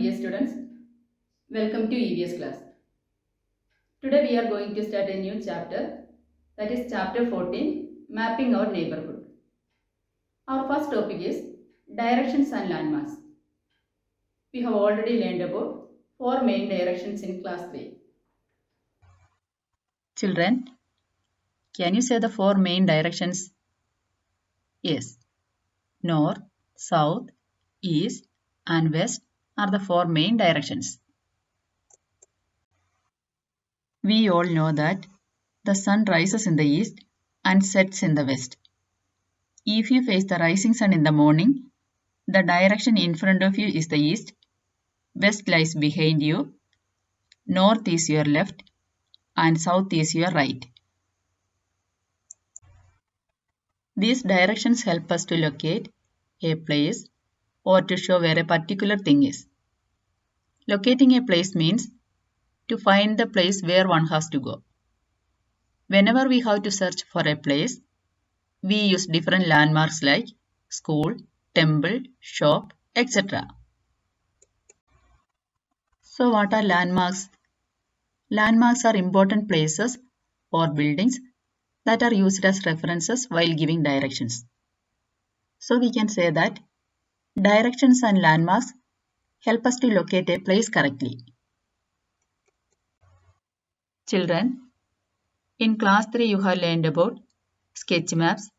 dear students. Welcome to EVS class. Today we are going to start a new chapter, that is chapter 14, Mapping Our Neighborhood. Our first topic is Directions and Landmarks. We have already learned about four main directions in class 3. Children, can you say the four main directions? Yes. North, South, East and West are the four main directions. We all know that the sun rises in the east and sets in the west. If you face the rising sun in the morning, the direction in front of you is the east, west lies behind you, north is your left, and south is your right. These directions help us to locate a place or to show where a particular thing is. Locating a place means to find the place where one has to go. Whenever we have to search for a place, we use different landmarks like school, temple, shop, etc. So what are landmarks? Landmarks are important places or buildings that are used as references while giving directions. So we can say that directions and landmarks help us to locate a place correctly. Children, in class 3 you have learned about sketch maps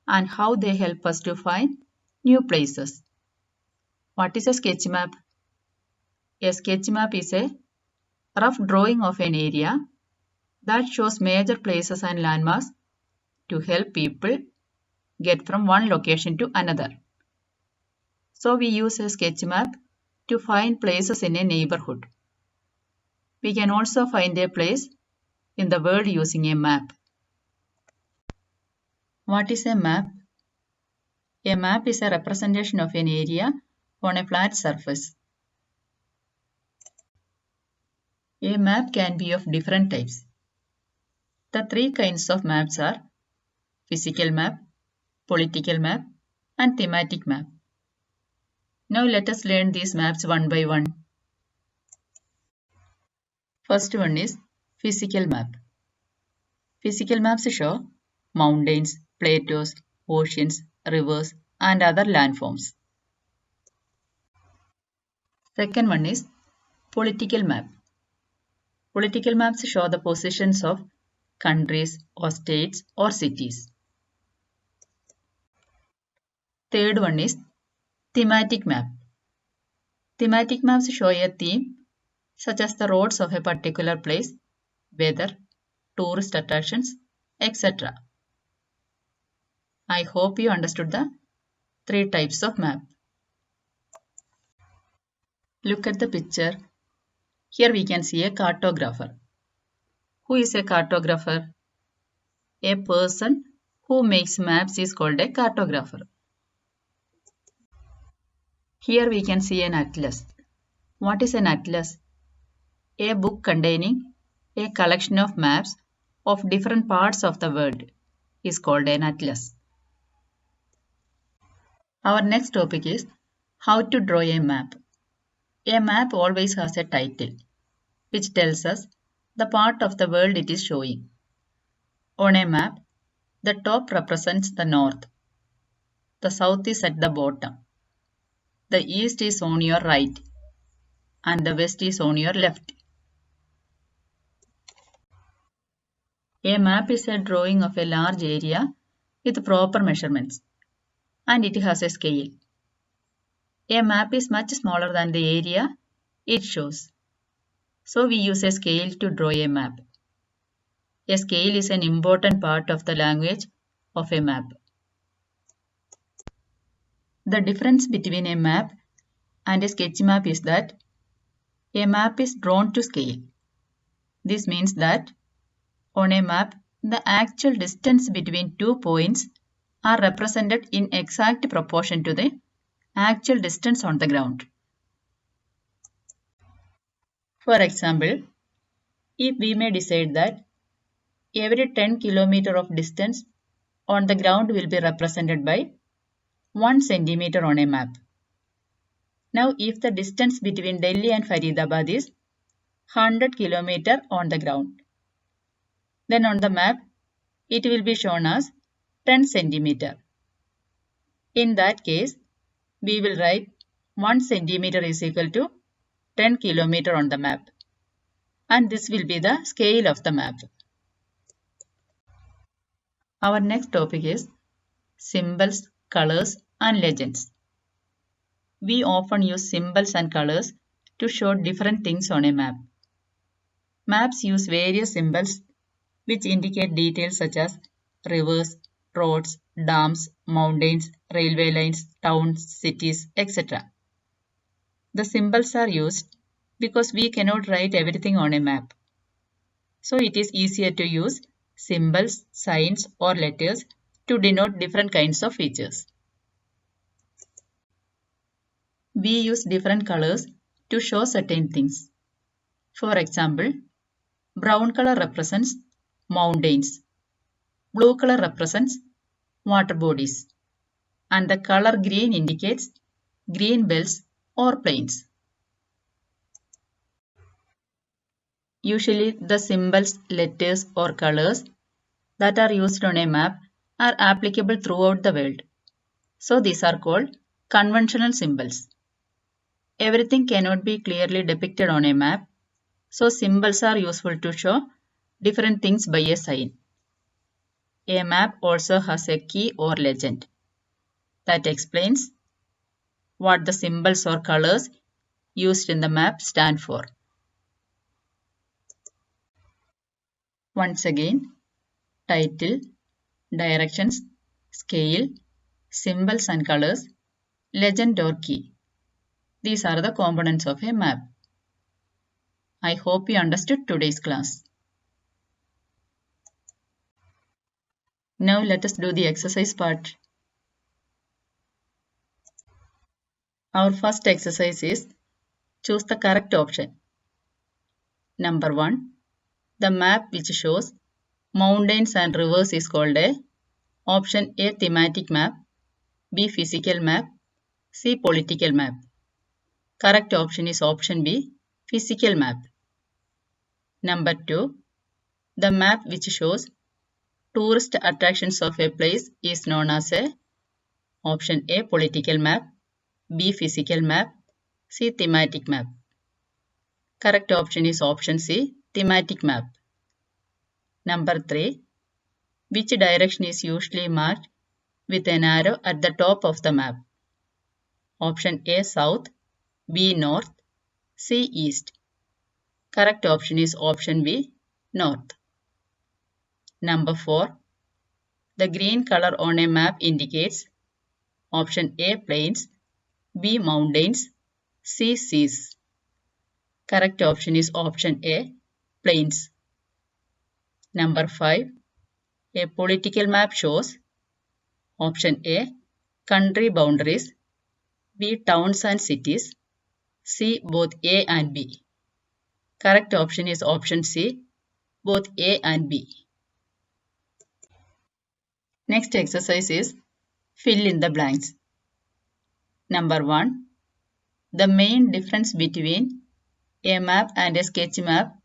and how they help us to find new places. What is a sketch map? A sketch map is a rough drawing of an area that shows major places and landmarks to help people get from one location to another. So we use a sketch map to find places in a neighborhood. We can also find a place in the world using a map. What is a map? A map is a representation of an area on a flat surface. A map can be of different types. The three kinds of maps are physical map, political map, and thematic map. Now let us learn these maps one by one. First one is physical map. Physical maps show mountains, plateaus, oceans, rivers, and other landforms. Second one is political map. Political maps show the positions of countries or states or cities. Third one is thematic map. Thematic maps show a theme such as the roads of a particular place, weather, tourist attractions, etc. I hope you understood the three types of map. Look at the picture. Here we can see a cartographer. Who is a cartographer? A person who makes maps is called a cartographer. Here we can see an atlas. What is an atlas? A book containing a collection of maps of different parts of the world is called an atlas. Our next topic is how to draw a map. A map always has a title, which tells us the part of the world it is showing. On a map, the top represents the north. The south is at the bottom. The east is on your right, and the west is on your left. A map is a drawing of a large area with proper measurements, and it has a scale. A map is much smaller than the area it shows. So we use a scale to draw a map. A scale is an important part of the language of a map. The difference between a map and a sketch map is that a map is drawn to scale. This means that on a map, the actual distance between 2 points are represented in exact proportion to the actual distance on the ground. For example, if we may decide that every 10 km of distance on the ground will be represented by 1 centimeter on a map. Now, if the distance between Delhi and Faridabad is 100 km on the ground, then on the map, it will be shown as 10 cm. In that case, we will write 1 centimeter is equal to 10 km on the map. And this will be the scale of the map. Our next topic is symbols, colors, and legends. We often use symbols and colors to show different things on a map. Maps use various symbols which indicate details such as rivers, roads, dams, mountains, railway lines, towns, cities, etc. The symbols are used because we cannot write everything on a map. So it is easier to use symbols, signs, or letters to denote different kinds of features. We use different colors to show certain things. For example, brown color represents mountains, blue color represents water bodies, and the color green indicates green belts or plains. Usually, the symbols, letters, or colors that are used on a map are applicable throughout the world. So, these are called conventional symbols. Everything cannot be clearly depicted on a map, so symbols are useful to show different things by a sign. A map also has a key or legend that explains what the symbols or colors used in the map stand for. Once again, title, directions, scale, symbols and colors, legend or key. These are the components of a map. I hope you understood today's class. Now let us do the exercise part. Our first exercise is choose the correct option. Number 1. The map which shows mountains and rivers is called a option A thematic map, B physical map, C political map. Correct option is option B physical map. Number 2. The map which shows tourist attractions of a place is known as a option A political map, B physical map, C thematic map. Correct option is option C thematic map. Number 3. Which direction is usually marked with an arrow at the top of the map? Option A south, B north, C east. Correct option is option B north. Number 4. The green color on a map indicates option A plains, B mountains, C seas. Correct option is option A plains. Number 5. A political map shows option A country boundaries, B towns and cities, C both A and B. Correct option is option C both A and B. Next exercise is fill in the blanks. Number 1. The main difference between a map and a sketch map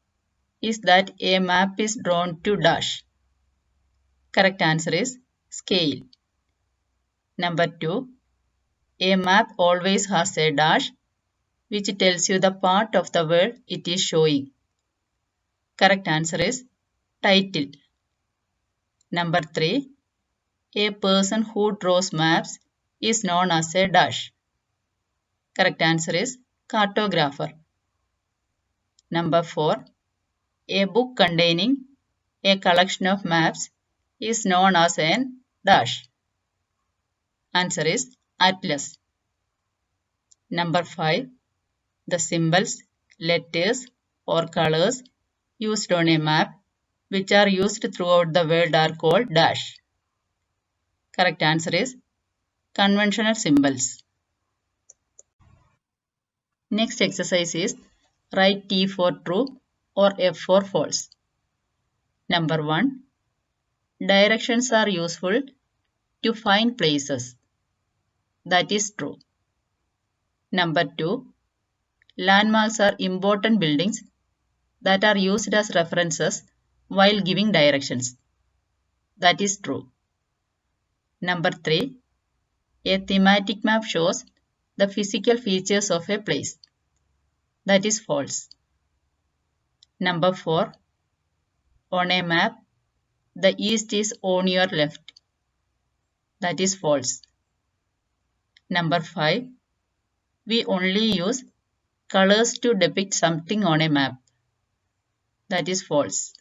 is that a map is drawn to dash. Correct answer is scale. Number 2. A map always has a dash which tells you the part of the world it is showing. Correct answer is title. Number 3. A person who draws maps is known as a dash. Correct answer is cartographer. Number 4. A book containing a collection of maps is known as an dash. Answer is atlas. Number 5. The symbols, letters or colors used on a map which are used throughout the world are called dash. Correct answer is conventional symbols. Next exercise is write T for true or F for false. Number 1. Directions are useful to find places. That is true. Number 2. Landmarks are important buildings that are used as references while giving directions. That is true. Number 3. A thematic map shows the physical features of a place. That is false. Number 4. On a map, the east is on your left. That is false. Number 5. We only use colors to depict something on a map. That is false.